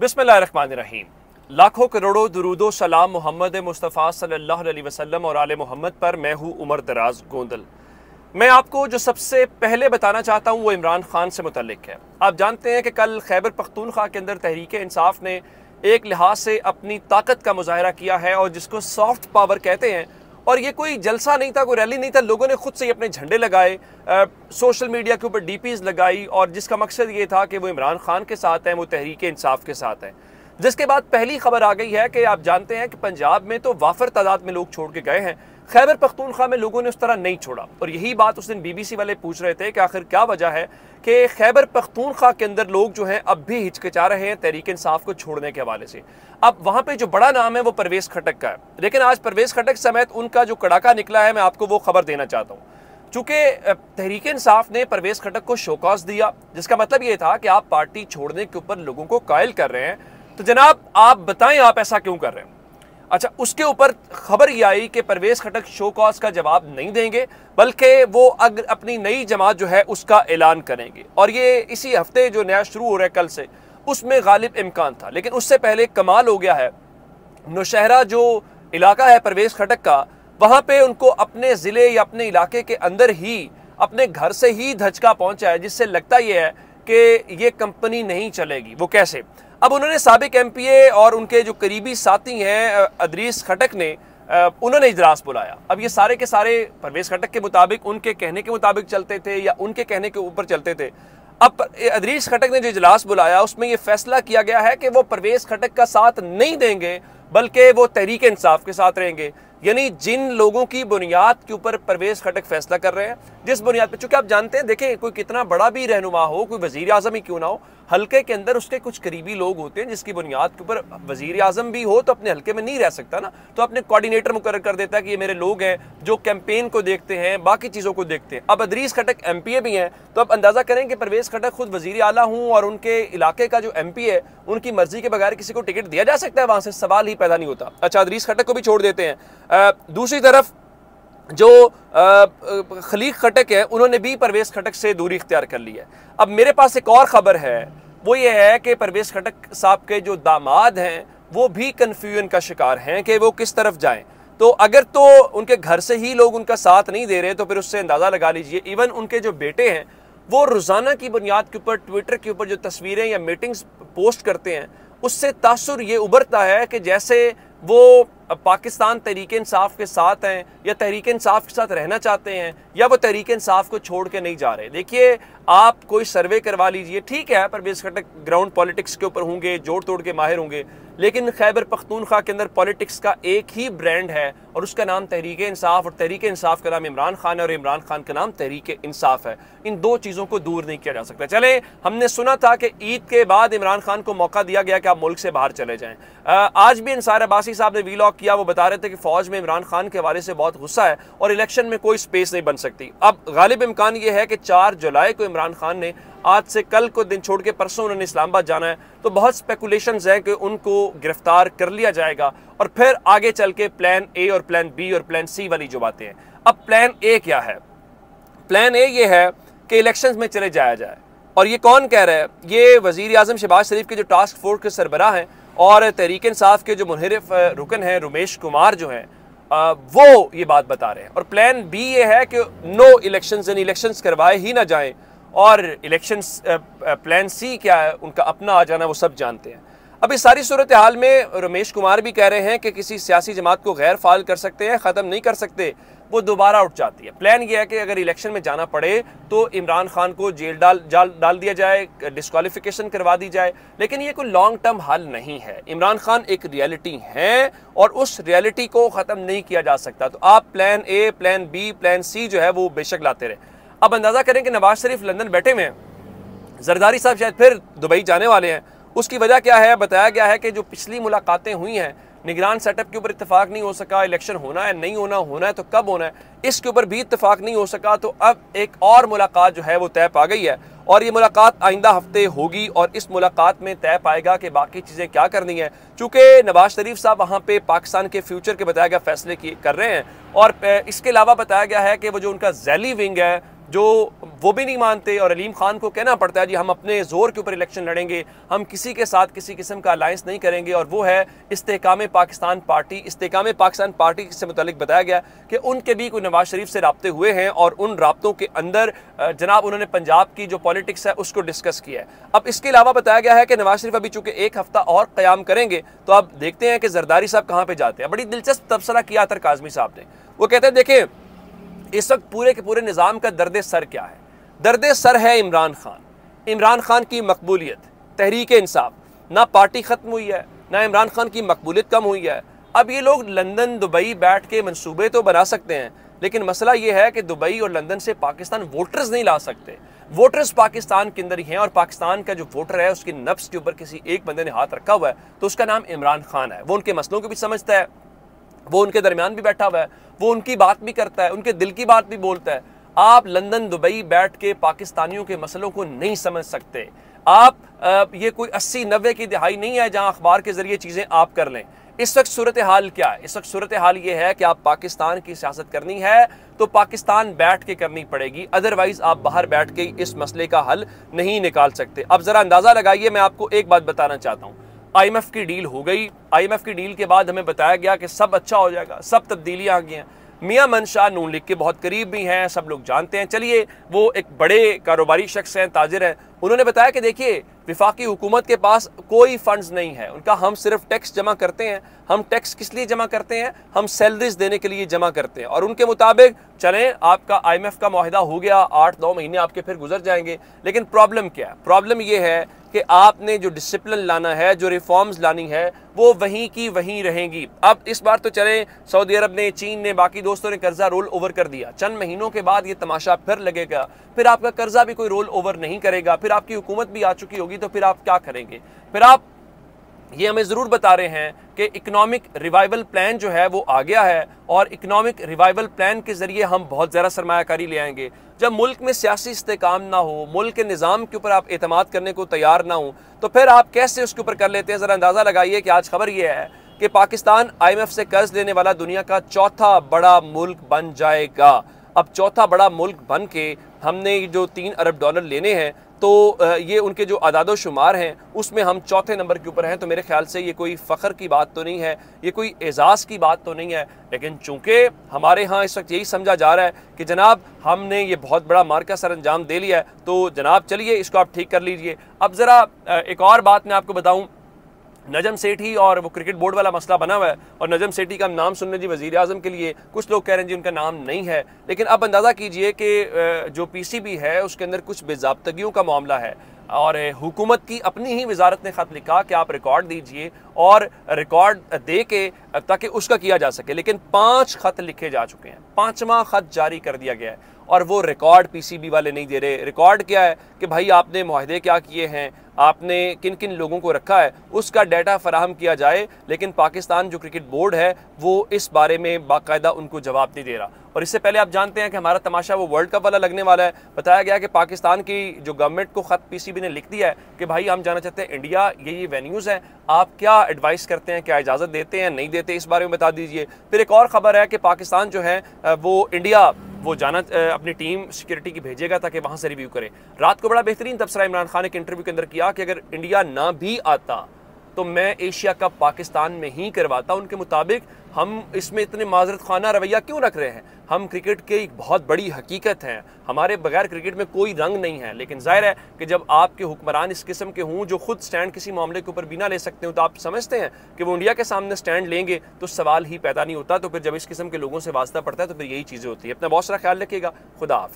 बिस्मिल्लाहिर्रहमानिर्रहीम। लाखों करोड़ों दुरूदो सलाम मोहम्मद मुस्तफ़ा सल्लल्लाहु अलैहि वसल्लम और आले मोहम्मद पर। मैं हूँ उमर दराज गोंदल। मैं आपको जो सबसे पहले बताना चाहता हूँ वो इमरान खान से मुतल्लिक है। आप जानते हैं कि कल खैबर पख्तूनख्वा के अंदर तहरीक इंसाफ ने एक लिहाज से अपनी ताकत का मुजाहरा किया है और जिसको सॉफ्ट पावर कहते हैं। और ये कोई जलसा नहीं था, कोई रैली नहीं था, लोगों ने खुद से ही अपने झंडे लगाए, सोशल मीडिया के ऊपर डीपीज लगाई और जिसका मकसद ये था कि वो इमरान खान के साथ हैं, वो तहरीक इंसाफ के साथ हैं। जिसके बाद पहली खबर आ गई है कि आप जानते हैं कि पंजाब में तो वाफर तादाद में लोग छोड़ के गए हैं, खैबर पख्तूनख्वा में लोगों ने उस तरह नहीं छोड़ा। और यही बात उस दिन BBC वाले पूछ रहे थे कि आखिर क्या वजह है कि खैबर पख्तूनख्वा के अंदर लोग जो हैं अब भी हिचकिचा रहे हैं तहरीक इंसाफ को छोड़ने के हवाले से। अब वहाँ पे जो बड़ा नाम है वो परवेज़ खटक का है, लेकिन आज परवेज़ खटक समेत उनका जो कड़ाका निकला है मैं आपको वो खबर देना चाहता हूँ। चूँकि तहरीक इंसाफ ने परवेज़ खटक को शोकॉज दिया, जिसका मतलब ये था कि आप पार्टी छोड़ने के ऊपर लोगों को कायल कर रहे हैं, तो जनाब आप बताएं आप ऐसा क्यों कर रहे हैं। अच्छा, उसके ऊपर खबर ये आई कि परवेज़ खटक शो कॉज का जवाब नहीं देंगे, बल्कि वो अगर अपनी नई जमात जो है उसका ऐलान करेंगे। और ये इसी हफ्ते जो नया शुरू हो रहा है कल से, उसमें गालिब इम्कान था। लेकिन उससे पहले कमाल हो गया है, नौशहरा जो इलाका है परवेज़ खटक का, वहाँ पे उनको अपने ज़िले या अपने इलाके के अंदर ही अपने घर से ही धचका पहुँचा है, जिससे लगता ये है कि ये कंपनी नहीं चलेगी। वो कैसे? अब उन्होंने साबिक MPA और उनके जो करीबी साथी हैं अदरीस खटक ने उन्होंने इजलास बुलाया। अब ये सारे के सारे परवेज़ खटक के मुताबिक, उनके कहने के मुताबिक चलते थे या उनके कहने के ऊपर चलते थे। अब अदरीस खटक ने जो इजलास बुलाया उसमें ये फैसला किया गया है कि वो परवेज़ खटक का साथ नहीं देंगे, बल्कि वो तहरीक इंसाफ के साथ रहेंगे। यानी जिन लोगों की बुनियाद के ऊपर परवेज़ खटक फैसला कर रहे हैं, जिस बुनियाद पे, चूंकि आप जानते हैं, देखें कोई कितना बड़ा भी रहनुमा हो, कोई वज़ीर आज़म ही क्यों ना हो, हल्के के अंदर उसके कुछ करीबी लोग होते हैं जिसकी बुनियाद के ऊपर वज़ीर आज़म भी हो तो अपने हल्के में नहीं रह सकता ना, तो अपने कोऑर्डिनेटर मुकर्रर कर देता है कि ये मेरे लोग हैं जो कैंपेन को देखते हैं, बाकी चीज़ों को देखते हैं। अब अदरीस खटक MPA भी हैं, तो अब अंदाज़ा करें कि परवेज़ खटक खुद वज़ीर आला हूँ और उनके इलाके का जो MP है, उनकी मर्जी के बगैर किसी को टिकट दिया जा सकता है? वहाँ से सवाल ही पैदा नहीं होता। अच्छा, अदरीस खटक को भी छोड़ देते हैं। दूसरी तरफ जो खलीक खटक है, उन्होंने भी परवेज़ खटक से दूरी इख्तियार कर ली है। अब मेरे पास एक और ख़बर है, वो ये है कि परवेज़ खटक साहब के जो दामाद हैं वो भी कन्फ्यूजन का शिकार हैं कि वो किस तरफ जाएं। तो अगर तो उनके घर से ही लोग उनका साथ नहीं दे रहे, तो फिर उससे अंदाज़ा लगा लीजिए। इवन उनके जो बेटे हैं वो रोज़ाना की बुनियाद के ऊपर ट्विटर के ऊपर जो तस्वीरें या मीटिंग्स पोस्ट करते हैं, उससे तासुर ये उभरता है कि जैसे वो पाकिस्तान तहरीक इंसाफ के साथ हैं या तहरीक इंसाफ के साथ रहना चाहते हैं, या वो तहरीक इंसाफ को छोड़ के नहीं जा रहे। देखिए, आप कोई सर्वे करवा लीजिए, ठीक है परवेज़ खटक ग्राउंड पॉलिटिक्स के ऊपर होंगे, जोड़ तोड़ के माहिर होंगे, लेकिन खैबर पख्तूनख्वा के अंदर पॉलिटिक्स का एक ही ब्रांड है और उसका नाम तहरीक इंसाफ, और तहरीक इंसाफ का नाम इमरान खान है और इमरान खान का नाम तहरीक इंसाफ है। इन दो चीज़ों को दूर नहीं किया जा सकता। चले, हमने सुना था कि ईद के बाद इमरान खान को मौका दिया गया कि आप मुल्क से बाहर चले जाएं। आज भी अंसार अब्बासी साहब ने वीलॉग किया, वो बता रहे थे कि फौज में इमरान खान के हवाले से बहुत गुस्सा है और इलेक्शन में कोई स्पेस नहीं बन सकती। अब गालिब इम्कान ये है कि 4 जुलाई को इमरान खान ने, आज से कल को दिन छोड़ के परसों उन्होंने इस्लामाबाद जाना है, तो बहुत स्पेकुलेशंस हैं कि उनको गिरफ्तार कर लिया जाएगा और फिर आगे चल के प्लान A और प्लान B और प्लान C वाली जो बातें हैं। अब प्लान A क्या है? प्लान A ये है कि इलेक्शंस में चले जाया जाए। और ये कौन कह रहा है? ये वज़ीर आज़म शहबाज शरीफ के जो टास्क फोर्स के सरबराह हैं और तहरीक इंसाफ के जो मुनहरिफ रुकन हैं रमेश कुमार जो हैं, वो ये बात बता रहे हैं। और प्लान B ये है कि नो इलेक्शंस, यानी इलेक्शंस करवाए ही ना जाएं। और इलेक्शंस प्लान C क्या है, उनका अपना आ जाना, वो सब जानते हैं। अब इस सारी सूरत हाल में रमेश कुमार भी कह रहे हैं कि किसी सियासी जमात को गैर फाल कर सकते हैं, ख़त्म नहीं कर सकते, वो दोबारा उठ जाती है। प्लान ये है कि अगर इलेक्शन में जाना पड़े तो इमरान खान को जेल डाल दिया जाए, डिस्क्वालिफिकेशन करवा दी जाए, लेकिन ये कोई लॉन्ग टर्म हल नहीं है। इमरान खान एक रियलिटी है और उस रियलिटी को ख़त्म नहीं किया जा सकता। तो आप plan A, plan B, plan C जो है वो बेशक लाते रहे। अब अंदाज़ा करें कि नवाज शरीफ लंदन बैठे हुए हैं, जरदारी साहब शायद फिर दुबई जाने वाले हैं। उसकी वजह क्या है? बताया गया है कि जो पिछली मुलाकातें हुई हैं, निगरान सेटअप के ऊपर इत्तेफाक नहीं हो सका, इलेक्शन होना है नहीं होना, होना है तो कब होना है, इसके ऊपर भी इत्तेफाक नहीं हो सका। तो अब एक और मुलाकात जो है वो तय पा गई है और ये मुलाकात आइंदा हफ्ते होगी और इस मुलाकात में तय पाएगा कि बाकी चीज़ें क्या करनी है। चूँकि नवाज शरीफ साहब वहाँ पे पाकिस्तान के फ्यूचर के बताया गया फैसले कर रहे हैं और इसके अलावा बताया गया है कि वो जो उनका जैली विंग है जो वो भी नहीं मानते और अलीम खान को कहना पड़ता है जी हम अपने ज़ोर के ऊपर इलेक्शन लड़ेंगे, हम किसी के साथ किसी किस्म का अलायंस नहीं करेंगे, और वो है इस्तेकाम पाकिस्तान पार्टी। इस्तेकाम पाकिस्तान पार्टी से मुतालिक बताया गया कि उनके भी कोई नवाज शरीफ से राब्ते हुए हैं और उन राब्तों के अंदर जनाब उन्होंने पंजाब की जो पॉलिटिक्स है उसको डिस्कस किया है। अब इसके अलावा बताया गया है कि नवाज शरीफ अभी चूंकि एक हफ्ता और क़याम करेंगे, तो अब देखते हैं कि जरदारी साहब कहाँ पर जाते हैं। बड़ी दिलचस्प तबसरा किया अतर काज़मी साहब ने। वो कहते हैं देखें इस वक्त पूरे के पूरे निज़ाम का दर्द सर क्या है? दर्द सर है इमरान खान। इमरान खान की मकबूलियत, तहरीक इंसाफ, ना पार्टी ख़त्म हुई है ना इमरान खान की मकबूलियत कम हुई है। अब ये लोग लंदन दुबई बैठ के मंसूबे तो बना सकते हैं, लेकिन मसला ये है कि दुबई और लंदन से पाकिस्तान वोटर्स नहीं ला सकते। वोटर्स पाकिस्तान के अंदर ही हैं, और पाकिस्तान का जो वोटर है उसके नफ्स के ऊपर किसी एक बंदे ने हाथ रखा हुआ है तो उसका नाम इमरान खान है। वो उनके मसलों को भी समझता है, वो उनके दरमियान भी बैठा हुआ है, वो उनकी बात भी करता है, उनके दिल की बात भी बोलता है। आप लंदन दुबई बैठ के पाकिस्तानियों के मसलों को नहीं समझ सकते। आप ये कोई 80-90 की दिहाई नहीं है जहां अखबार के जरिए चीज़ें आप कर लें। इस वक्त सूरत हाल क्या है? इस वक्त सूरत हाल ये है कि आप पाकिस्तान की सियासत करनी है तो पाकिस्तान बैठ के करनी पड़ेगी, अदरवाइज आप बाहर बैठ के इस मसले का हल नहीं निकाल सकते। अब ज़रा अंदाज़ा लगाइए, मैं आपको एक बात बताना चाहता हूँ। IMF की डील हो गई। IMF की डील के बाद हमें बताया गया कि सब अच्छा हो जाएगा, सब तब्दीलियाँ आ गई हैं। मियां मनशाह नून लीग के बहुत करीब भी हैं, सब लोग जानते हैं। चलिए, वो एक बड़े कारोबारी शख्स हैं, ताजिर हैं। उन्होंने बताया कि देखिए विफाकी हुकूमत के पास कोई फंड्स नहीं है उनका, हम सिर्फ टैक्स जमा करते हैं। हम टैक्स किस लिए जमा करते हैं? हम सैलरीज देने के लिए जमा करते हैं। और उनके मुताबिक चलें, आपका IMF का मुआहिदा हो गया, 8-9 महीने आपके फिर गुजर जाएंगे। लेकिन प्रॉब्लम क्या है? प्रॉब्लम ये है कि आपने जो डिसिप्लिन लाना है, जो रिफॉर्म्स लानी है, वो वहीं की वहीं रहेंगी। अब इस बार तो चलें, सऊदी अरब ने, चीन ने, बाकी दोस्तों ने कर्जा रोल ओवर कर दिया। चंद महीनों के बाद ये तमाशा फिर लगेगा, फिर आपका कर्जा भी कोई रोल ओवर नहीं करेगा, फिर आपकी हुकूमत भी आ चुकी होगी, तो फिर आप क्या करेंगे? फिर आप ये हमें ज़रूर बता रहे हैं कि इकोनॉमिक रिवाइवल प्लान जो है वो आ गया है, और इकोनॉमिक रिवाइवल प्लान के ज़रिए हम बहुत ज़्यादा सरमायाकारी ले आएंगे। जब मुल्क में सियासी इस्तेकाम ना हो, मुल्क के निज़ाम के ऊपर आप एतमाद करने को तैयार ना हो, तो फिर आप कैसे उसके ऊपर कर लेते हैं? ज़रा अंदाज़ा लगाइए कि आज खबर ये है कि पाकिस्तान IMF से कर्ज लेने वाला दुनिया का चौथा बड़ा मुल्क बन जाएगा। अब चौथा बड़ा मुल्क बन के हमने जो $3 अरब लेने हैं, तो ये उनके जो अदादो शुमार हैं उसमें हम चौथे नंबर के ऊपर हैं। तो मेरे ख्याल से ये कोई फ़ख्र की बात तो नहीं है, ये कोई एजाज़ की बात तो नहीं है। लेकिन चूंकि हमारे यहाँ इस वक्त यही समझा जा रहा है कि जनाब हमने ये बहुत बड़ा मार्का सर अंजाम दे लिया है, तो जनाब चलिए इसको आप ठीक कर लीजिए। अब ज़रा एक और बात मैं आपको बताऊँ, नजम सेठी और वो क्रिकेट बोर्ड वाला मसला बना हुआ है, और नजम सेठी का नाम सुनने जी वज़ीर आज़म के लिए, कुछ लोग कह रहे हैं जी उनका नाम नहीं है। लेकिन अब अंदाज़ा कीजिए कि जो PCB है उसके अंदर कुछ बेज़ाब्तगियों का मामला है, और हुकूमत की अपनी ही वजारत ने ख़त लिखा कि आप रिकॉर्ड दीजिए, और रिकॉर्ड दे के ताकि उसका किया जा सके। लेकिन 5 ख़त लिखे जा चुके हैं, 5वां ख़त जारी कर दिया गया है, और वो रिकॉर्ड PCB वाले नहीं दे रहे। रिकॉर्ड क्या है कि भाई आपने मुआहदे क्या किए हैं, आपने किन किन लोगों को रखा है, उसका डाटा फराहम किया जाए। लेकिन पाकिस्तान जो क्रिकेट बोर्ड है वो इस बारे में बाकायदा उनको जवाब नहीं दे रहा। और इससे पहले आप जानते हैं कि हमारा तमाशा वो वर्ल्ड कप वाला लगने वाला है। बताया गया कि पाकिस्तान की जो गवर्नमेंट को ख़त PCB ने लिख दिया है कि भाई हम जाना चाहते हैं इंडिया, ये वेन्यूज़ हैं, आप क्या एडवाइस करते हैं, क्या इजाज़त देते हैं, नहीं देते, इस बारे में बता दीजिए। फिर एक और ख़बर है कि पाकिस्तान जो है वो इंडिया वो जाना अपनी टीम सिक्योरिटी की भेजेगा ताकि वहाँ से रिव्यू करे। रात को बड़ा बेहतरीन तबसरा इमरान खान ने एक इंटरव्यू के अंदर किया कि अगर इंडिया ना भी आता तो मैं एशिया कप पाकिस्तान में ही करवाता। उनके मुताबिक हम इसमें इतने माजरत खाना रवैया क्यों रख रहे हैं? हम क्रिकेट के एक बहुत बड़ी हकीकत हैं, हमारे बगैर क्रिकेट में कोई रंग नहीं है। लेकिन जाहिर है कि जब आपके हुक्मरान इस किस्म के हों जो खुद स्टैंड किसी मामले के ऊपर भी ना ले सकते हो, तो आप समझते हैं कि वो इंडिया के सामने स्टैंड लेंगे तो सवाल ही पैदा नहीं होता। तो फिर जब इस किस्म के लोगों से वास्ता पड़ता है तो फिर यही चीज़ें होती है। अपना बहुत सारा ख्याल रखिएगा। खुदा हाफिज़।